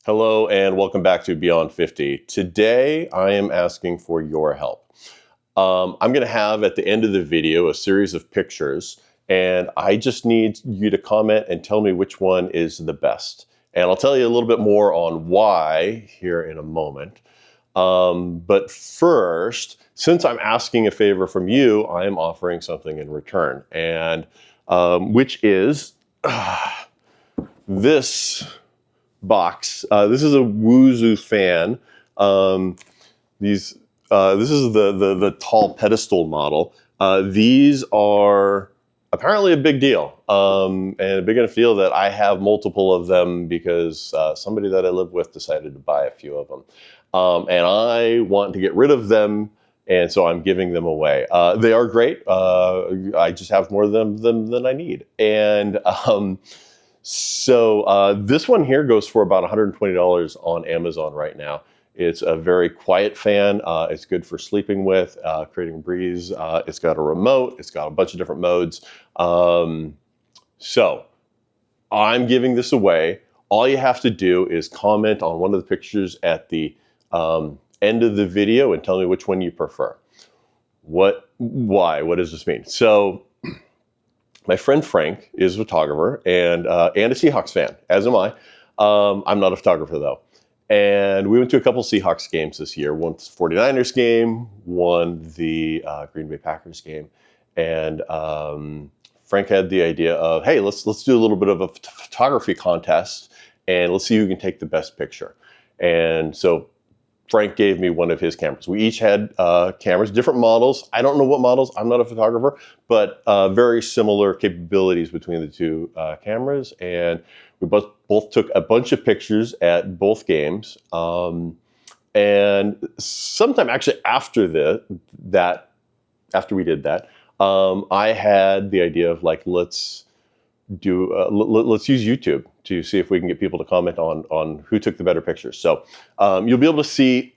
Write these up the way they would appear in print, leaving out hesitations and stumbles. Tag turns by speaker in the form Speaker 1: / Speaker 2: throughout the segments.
Speaker 1: Hello and welcome back to Beyond 50. Today I am asking for your help. I'm going to have at the end of the video a series of pictures, and I just need you to comment and tell me which one is the best. And I'll tell you a little bit more on why here in a moment. But first, since I'm asking a favor from you, I am offering something in return, and which is this box. This is a WooZoo Fan. This is the tall pedestal model. These are apparently a big deal, and a big enough deal that I have multiple of them because somebody that I live with decided to buy a few of them, and I want to get rid of them. And so I'm giving them away. They are great. I just have more of them than I need. And so this one here goes for about $120 on Amazon right now. It's a very quiet fan. It's good for sleeping with, creating a breeze. It's got a remote. It's got a bunch of different modes. So I'm giving this away. All you have to do is comment on one of the pictures at the end of the video and tell me which one you prefer. Why? What does this mean? So my friend Frank is a photographer and a Seahawks fan, as am I. I'm not a photographer though. And we went to a couple Seahawks games this year. One 49ers game, one the Green Bay Packers game. And Frank had the idea of, hey, let's do a little bit of a photography contest and let's see who can take the best picture. And so Frank gave me one of his cameras. We each had cameras, different models. I don't know what models. I'm not a photographer, but very similar capabilities between the two cameras. And we both took a bunch of pictures at both games. And sometime actually after after we did that, I had the idea of like, let's use YouTube to see if we can get people to comment on who took the better pictures. So you'll be able to see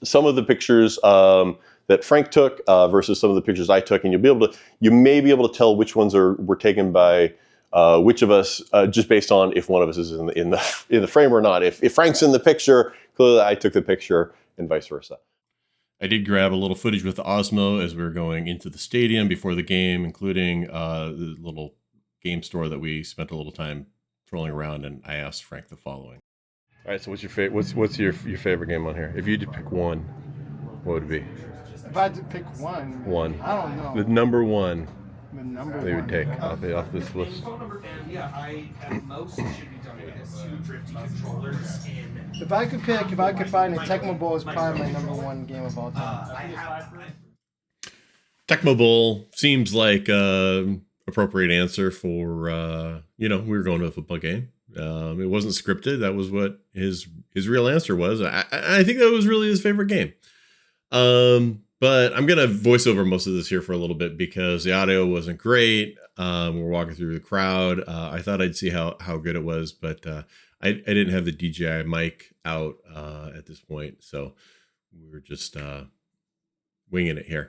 Speaker 1: some of the pictures that Frank took versus some of the pictures I took, and you may be able to tell which ones were taken by which of us, just based on if one of us is in the frame or not. If Frank's in the picture, clearly I took the picture, and vice versa. I did grab a little footage with the Osmo as we were going into the stadium before the game, including the little game store that we spent a little time trolling around, and I asked Frank the following. All right, so what's your favorite? What's your favorite game on here? If you had to pick one, what would it be?
Speaker 2: If I had to pick one, I don't know.
Speaker 1: The number one.
Speaker 2: The number
Speaker 1: they
Speaker 2: one.
Speaker 1: would take off this list.
Speaker 2: If I could find it, Tecmo Bowl is probably my number one game of all time.
Speaker 1: Tecmo Bowl seems like appropriate answer for we were going to a football game. It wasn't scripted. That was what his real answer was. I think that was really his favorite game. But I'm going to voice over most of this here for a little bit because the audio wasn't great. We're walking through the crowd. I thought I'd see how good it was, but I didn't have the DJI mic out at this point. So we were just winging it here.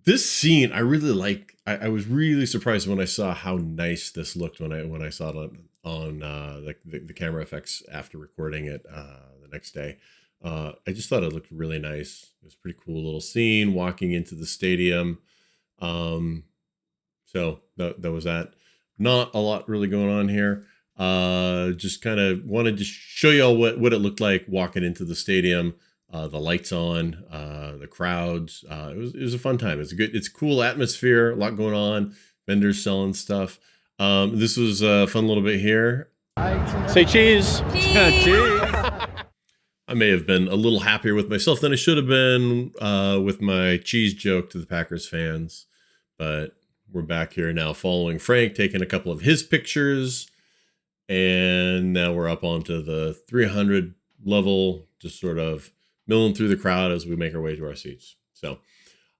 Speaker 1: This scene, I really like. I was really surprised when I saw how nice this looked when I saw it on the camera effects after recording it the next day. I just thought it looked really nice. It was a pretty cool little scene walking into the stadium. So that was that. Not a lot really going on here. Just kind of wanted to show you all what it looked like walking into the stadium. The lights on, the crowds. It was a fun time. It's a cool atmosphere. A lot going on. Vendors selling stuff. This was a fun little bit here.
Speaker 3: Say cheese.
Speaker 4: Cheese.
Speaker 1: I may have been a little happier with myself than I should have been with my cheese joke to the Packers fans. But we're back here now following Frank, taking a couple of his pictures. And now we're up onto the 300 level, just sort of milling through the crowd as we make our way to our seats. So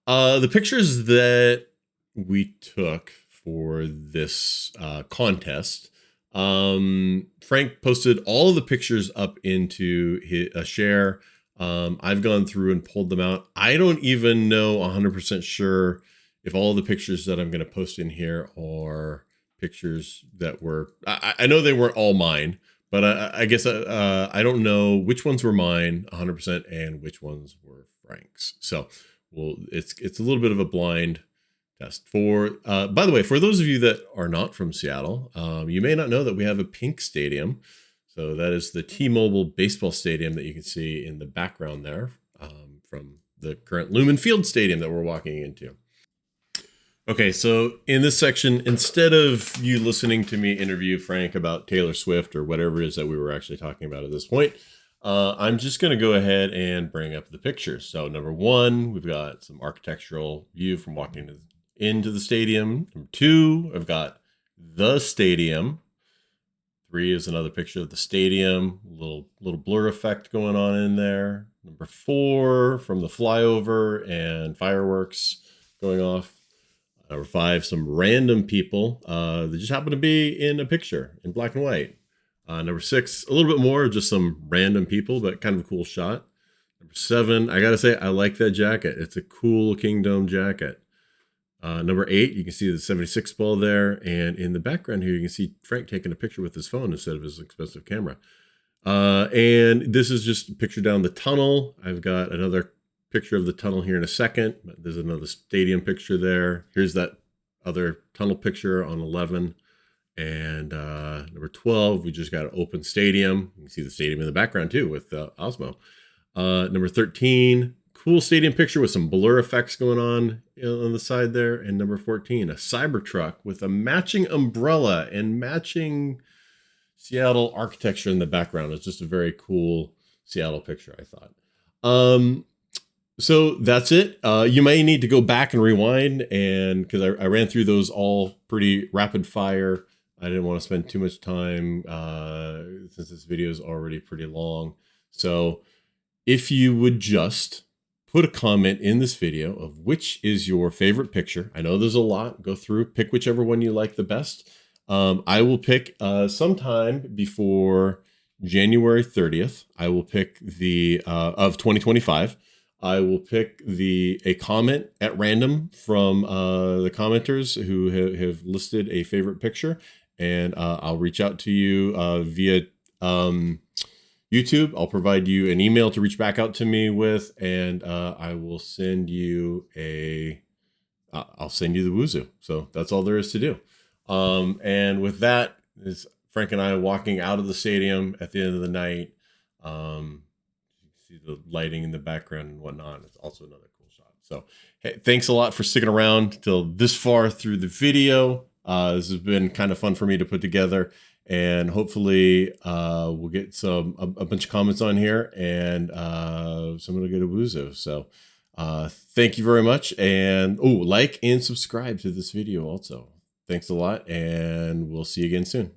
Speaker 1: the pictures that we took for this contest, Frank posted all of the pictures up into a share. I've gone through and pulled them out. I don't even know 100% sure if all the pictures that I'm going to post in here are
Speaker 4: pictures that were, I know they weren't all mine, but I guess I don't know which ones were mine 100% and which ones were Frank's. So, well, it's a little bit of a blind test. By the way, for those of you that are not from Seattle, you may not know that we have a pink stadium. So that is the T-Mobile baseball stadium that you can see in the background there, from the current Lumen Field Stadium that we're walking into. Okay, so in this section, instead of you listening to me interview Frank about Taylor Swift or whatever it is that we were actually talking about at this point, I'm just going to go ahead and bring up the pictures. So number one, we've got some architectural view from walking into the stadium. Number two, I've got the stadium. 3 is another picture of the stadium, little blur effect going on in there. Number 4, from the flyover and fireworks going off. Number 5, some random people that just happen to be in a picture in black and white. Number 6, a little bit more, just some random people, but kind of a cool shot. Number 7, I gotta say, I like that jacket. It's a cool Kingdom jacket. Number 8, you can see the 76 ball there. And in the background here, you can see Frank taking a picture with his phone instead of his expensive camera. And this is just a picture down the tunnel. I've got another picture of the tunnel here in a second. There's another stadium picture there. Here's that other tunnel picture on 11. And number 12, we just got an open stadium. You can see the stadium in the background too with Osmo. Number 13, cool stadium picture with some blur effects going on the side there. And number 14, a Cybertruck with a matching umbrella and matching Seattle architecture in the background. It's just a very cool Seattle picture, I thought. So that's it. You may need to go back and rewind, and because I ran through those all pretty rapid fire. I didn't want to spend too much time since this video is already pretty long. So if you would just put a comment in this video of which is your favorite picture. I know there's a lot. Go through, pick whichever one you like the best. I will pick sometime before January 30th. I will pick the of 2025. I will pick a comment at random from the commenters who have listed a favorite picture, and I'll reach out to you via YouTube. I'll provide you an email to reach back out to me with, and I will send you I'll send you the WooZoo. So that's all there is to do. And with that is Frank and I walking out of the stadium at the end of the night. You see the lighting in the background and whatnot. It's also another cool shot. So hey, thanks a lot for sticking around till this far through the video. This has been kind of fun for me to put together. And hopefully we'll get a bunch of comments on here, and someone will get a WooZoo. So thank you very much. And like and subscribe to this video also. Thanks a lot, and we'll see you again soon.